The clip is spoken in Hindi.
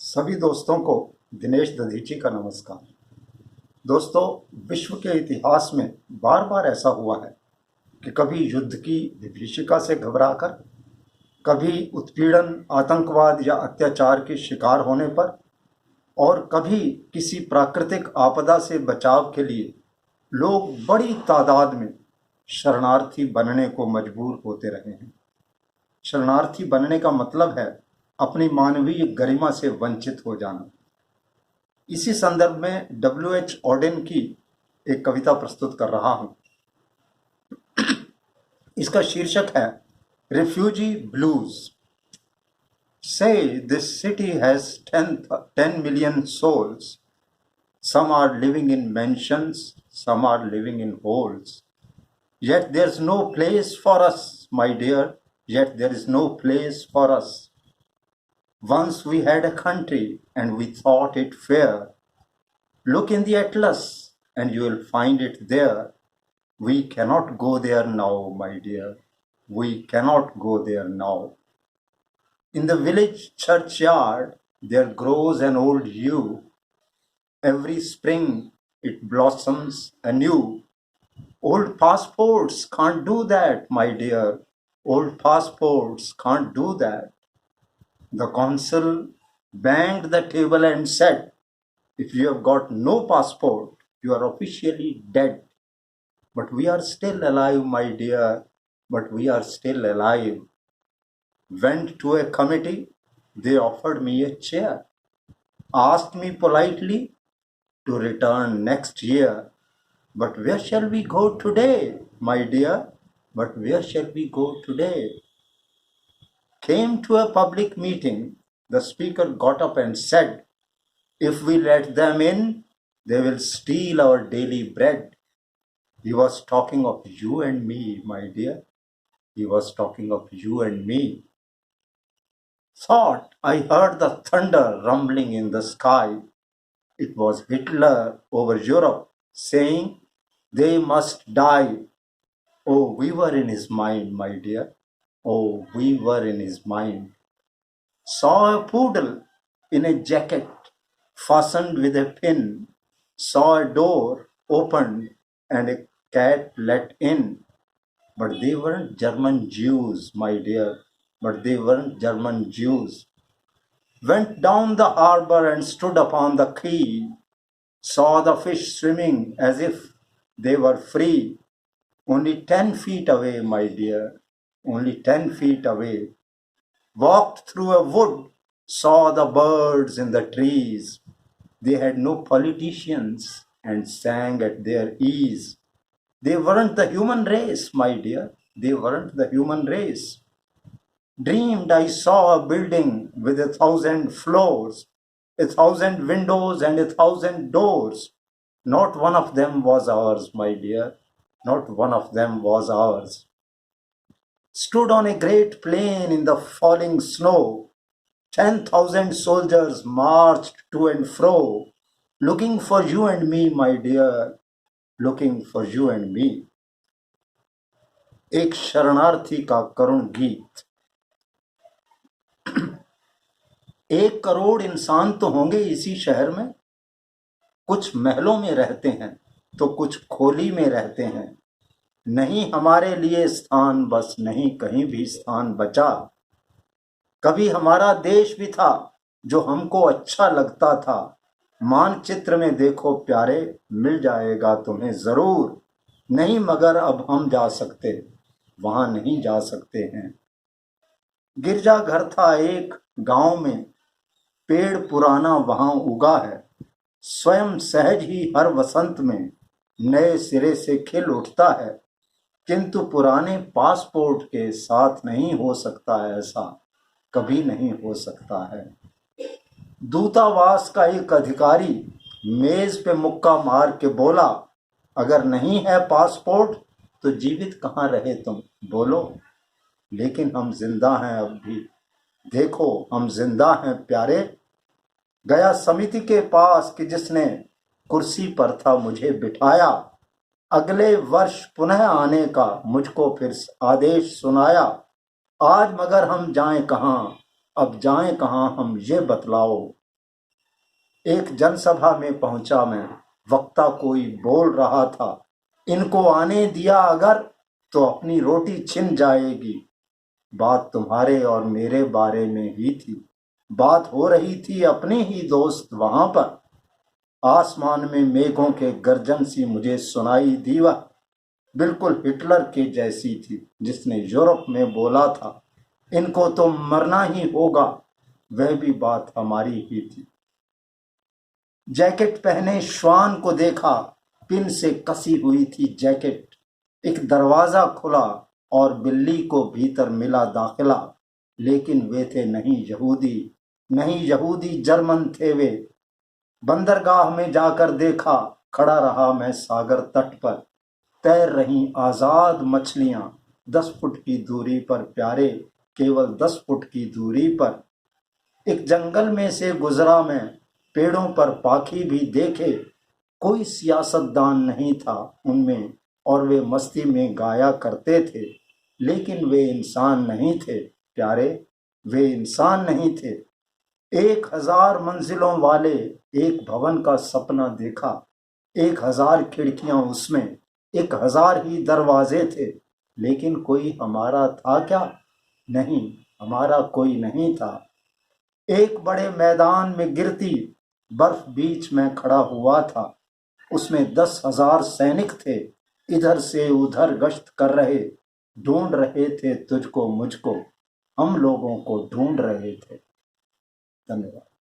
सभी दोस्तों को दिनेश दधीची का नमस्कार। दोस्तों, विश्व के इतिहास में बार बार ऐसा हुआ है कि कभी युद्ध की विभीषिका से घबराकर, कभी उत्पीड़न, आतंकवाद या अत्याचार के शिकार होने पर, और कभी किसी प्राकृतिक आपदा से बचाव के लिए लोग बड़ी तादाद में शरणार्थी बनने को मजबूर होते रहे हैं। शरणार्थी बनने का मतलब है अपनी मानवीय गरिमा से वंचित हो जाना। इसी संदर्भ में W.H. ऑडेन की एक कविता प्रस्तुत कर रहा हूं। इसका शीर्षक है refugee blues. Say this city has 10 million souls. Some are living in mansions, some are living in holes. Yet there's no place for us, my dear, yet there is no place for us. Once we had a country and we thought it fair. Look in the atlas and you will find it there. We cannot go there now, my dear. We cannot go there now. In the village churchyard there grows an old yew. Every spring it blossoms anew. Old passports can't do that, my dear. Old passports can't do that. The consul banged the table and said, if you have got no passport, you are officially dead. But we are still alive, my dear. But we are still alive. Went to a committee. They offered me a chair. Asked me politely to return next year. But where shall we go today, my dear? But where shall we go today? Came to a public meeting. The speaker got up and said, if we let them in, they will steal our daily bread. He was talking of you and me, my dear. He was talking of you and me. Thought I heard the thunder rumbling in the sky. It was Hitler over Europe saying they must die. Oh, we were in his mind, my dear. Oh, we were in his mind. Saw a poodle in a jacket fastened with a pin. Saw a door opened and a cat let in. But they weren't German Jews, my dear. But they weren't German Jews. Went down the harbor and stood upon the quay. Saw the fish swimming as if they were free. Only 10 feet away, my dear. Only 10 feet away. Walked through a wood. Saw the birds in the trees. They had no politicians and sang at their ease. They weren't the human race, my dear. They weren't the human race. Dreamed I saw a building with 1,000 floors, 1,000 windows and 1,000 doors. Not one of them was ours, my dear. Not one of them was ours. Stood on a great plain in the falling snow. 10,000 soldiers marched to and fro, looking for you and me, my dear, looking for you and me. एक शरणार्थी का करुण गीत। 1 करोड़ इंसान तो होंगे इसी शहर में। कुछ महलों में रहते हैं तो कुछ खोली में रहते हैं। नहीं हमारे लिए स्थान, बस नहीं कहीं भी स्थान बचा। कभी हमारा देश भी था जो हमको अच्छा लगता था। मानचित्र में देखो प्यारे, मिल जाएगा तुम्हें जरूर। नहीं मगर अब हम जा सकते, वहां नहीं जा सकते हैं। गिरजा घर था एक गांव में, पेड़ पुराना वहां उगा है। स्वयं सहज ही हर वसंत में नए सिरे से खिल उठता है। किंतु पुराने पासपोर्ट के साथ नहीं हो सकता ऐसा, कभी नहीं हो सकता है। दूतावास का एक अधिकारी मेज पे मुक्का मार के बोला, अगर नहीं है पासपोर्ट तो जीवित कहाँ रहे तुम, बोलो। लेकिन हम जिंदा हैं अब भी, देखो हम जिंदा हैं प्यारे। गया समिति के पास कि जिसने कुर्सी पर था मुझे बिठाया। अगले वर्ष पुनः आने का मुझको फिर आदेश सुनाया। आज मगर हम जाएं कहाँ, अब जाएं कहाँ हम ये बतलाओ। एक जनसभा में पहुंचा मैं, वक्ता कोई बोल रहा था, इनको आने दिया अगर तो अपनी रोटी छिन जाएगी। बात तुम्हारे और मेरे बारे में ही थी, बात हो रही थी अपने ही दोस्त वहां पर। आसमान में मेघों के गर्जन सी मुझे सुनाई दी, वह बिल्कुल हिटलर के जैसी थी जिसने यूरोप में बोला था इनको तो मरना ही होगा। वह भी बात हमारी ही थी। जैकेट पहने श्वान को देखा, पिन से कसी हुई थी जैकेट। एक दरवाजा खुला और बिल्ली को भीतर मिला दाखिला, लेकिन वे थे नहीं यहूदी जर्मन थे वे। बंदरगाह में जाकर देखा, खड़ा रहा मैं सागर तट पर। तैर रही आजाद मछलियां 10 फुट की दूरी पर प्यारे, केवल 10 फुट की दूरी पर। एक जंगल में से गुजरा मैं, पेड़ों पर पाखी भी देखे। कोई सियासतदान नहीं था उनमें और वे मस्ती में गाया करते थे, लेकिन वे इंसान नहीं थे प्यारे, वे इंसान नहीं थे। 1000 मंजिलों वाले एक भवन का सपना देखा, 1000 खिड़कियां उसमें, 1000 ही दरवाजे थे, लेकिन कोई हमारा था क्या? नहीं, हमारा कोई नहीं था। एक बड़े मैदान में गिरती बर्फ बीच में खड़ा हुआ था, उसमें 10,000 सैनिक थे, इधर से उधर गश्त कर रहे, ढूंढ रहे थे तुझको मुझको, हम लोगों को ढूंढ रहे थे। धन्यवाद।